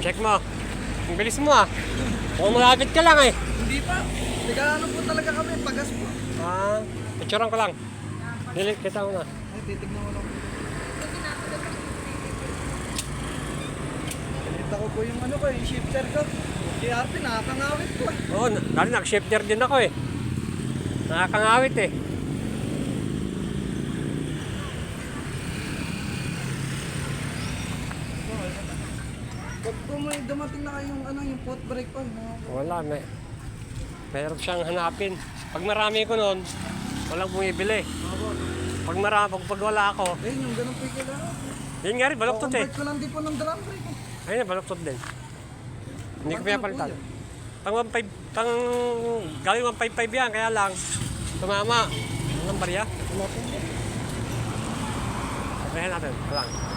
Check mo. Ang bilis mo ah. Mukhang malapit ka lang eh. Hindi pa. Nag-ano po talaga kami, pagas po. Picturean ko lang. Delete kita mo na. Ay, titignan ko lang. Nakita ko po yung ano ko, yung shifter ko. KRP, nakakangawit po. Oo, dahil nag-shifter din ako eh. Nakakangawit eh. Pag po may dumating na kayong ano, yung foot brake po. Wala, meron siyang hanapin. Pag marami ko noon, walang bumibili. Pag wala ako, Ayun, yung ganun po yung kailangan. yun nga rin, baloktot eh. Convert ko lang din po ng drum brake. Ayun, baloktot din. Hindi ko Pang ano pinapalitan. po Pang 1.5, gawin 1.5 yan, kaya lang, tumama. Anong barya? Wala po. Sabihin natin, lang.